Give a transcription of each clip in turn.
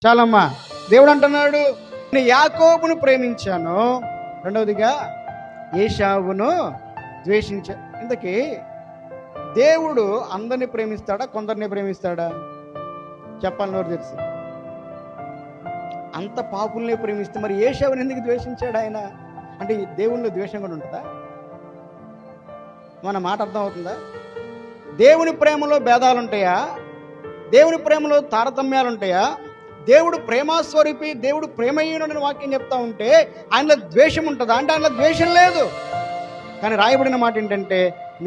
చాలమ్మా. దేవుడు అంటున్నాడు, నేను యాకోబును ప్రేమించాను, రెండవదిగా ఏశావును ద్వేషించా. ఇంతకీ దేవుడు అందరిని ప్రేమిస్తాడా, కొందరిని ప్రేమిస్తాడా? చెప్పాలి నోరు తెలిసి. అంత పాపుల్ని ప్రేమిస్తే మరి ఏశావుని ఎందుకు ద్వేషించాడు ఆయన? అంటే దేవునిలో ద్వేషం కూడా ఉంటుందా? మన మాట అర్థం అవుతుందా? దేవుని ప్రేమలో భేదాలు ఉంటాయా? దేవుని ప్రేమలో తారతమ్యాలు ఉంటాయా? దేవుడు ప్రేమాస్వరూపి, దేవుడు ప్రేమహీనుడని వాక్యం చెప్తా ఉంటే ఆయనలో ద్వేషం ఉంటుందా? అంటే ఆయనలో ద్వేషం లేదు. కానీ రాయబడిన మాట ఏంటంటే,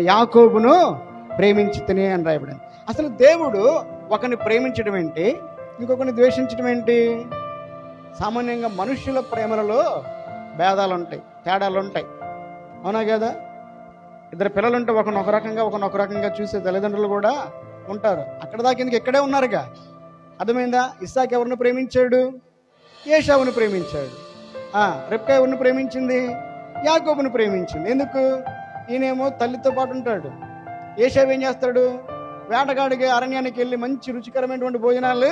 యాకోబును ప్రేమించితిని అని రాయబడింది. అసలు దేవుడు ఒకరిని ప్రేమించడం ఏంటి, ఇంకొకరిని ద్వేషించడం ఏంటి? సామాన్యంగా మనుష్యుల ప్రేమలలో భేదాలు ఉంటాయి, తేడాలు ఉంటాయి, అవునా కదా? ఇద్దరు పిల్లలు ఉంటే ఒక రకంగా ఒక రకంగా చూసే తల్లిదండ్రులు కూడా ఉంటారు. అక్కడ దాకా ఎందుకు ఇక్కడే ఉన్నారుగా. అర్థమైందా? ఇస్సాకు ఎవరిని ప్రేమించాడు? ఏశావుని ప్రేమించాడు. రెబ్కా ఎవరిని ప్రేమించింది? యాకోబుని ప్రేమించింది. ఎందుకు? ఈయనేమో తల్లితో పాటు ఉంటాడు. ఏశావు ఏం చేస్తాడు? వేటగాడికి అరణ్యానికి వెళ్ళి మంచి రుచికరమైనటువంటి భోజనాలు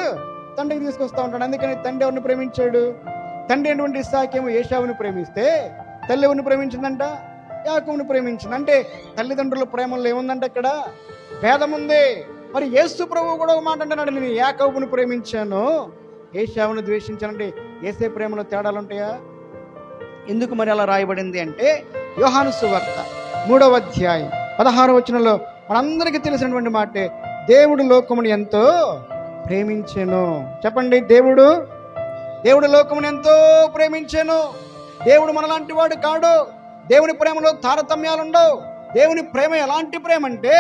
తండ్రికి తీసుకొస్తా ఉంటాడు. అందుకని తండ్రి ఎవరిని ప్రేమించాడు? తండ్రి అయినటువంటి ఇస్సాకేమో ఏశావుని ప్రేమిస్తే, తల్లి ఎవరిని ప్రేమించిందంట? యాకోబుని ప్రేమించింది. అంటే తల్లిదండ్రుల ప్రేమలో ఏముందంటే ఇక్కడ భేదం ఉంది. మరి యేసు ప్రభువు కూడా ఒక మాట అంటున్నాడు, నేను యాకోబుని ప్రేమించాను, ఏశావుని ద్వేషించానంటే యేసే ప్రేమలో తేడాలు ఉంటాయా? ఎందుకు మరి అలా రాయబడింది అంటే, యోహాను సువార్త 3వ అధ్యాయం 16వ వచనంలో మనందరికీ తెలిసినటువంటి మాటే, దేవుడు లోకమును ఎంతో ప్రేమించెను. చెప్పండి, దేవుడు లోకమును ఎంతో ప్రేమించెను. దేవుడు మనలాంటి వాడు కాడు. దేవుని ప్రేమలో తారతమ్యాలు ఉండవు. దేవుని ప్రేమ ఎలాంటి ప్రేమ అంటే,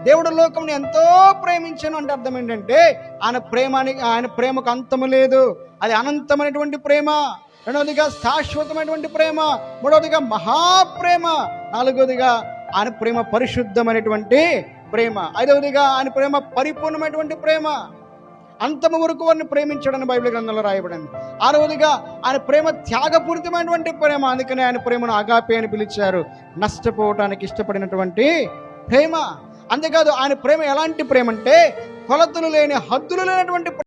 దేవుడు లోకమును ఎంతో ప్రేమించెను అంటే అర్థం ఏంటంటే, ఆయన ప్రేమకు అంతము లేదు, అది అనంతమైనటువంటి ప్రేమ. రెండవదిగా శాశ్వతమైనటువంటి ప్రేమ. మూడవదిగా మహాప్రేమ. నాలుగవదిగా ఆయన ప్రేమ పరిశుద్ధమైనటువంటి ప్రేమ. ఐదవదిగా ఆయన ప్రేమ పరిపూర్ణమైనటువంటి ప్రేమ. అంతము వరకు వారిని ప్రేమించడని బైబిల్ గ్రంథంలో రాయబడింది. ఆరవదిగా ఆయన ప్రేమ త్యాగపూరితమైనటువంటి ప్రేమ. అందుకని ఆయన ప్రేమను అగాపే అని పిలిచారు, నష్టపోవటానికి ఇష్టపడినటువంటి ప్రేమ. అంతేకాదు ఆయన ప్రేమ ఎలాంటి ప్రేమ అంటే, కొలతలు లేని, హద్దులు లేనటువంటి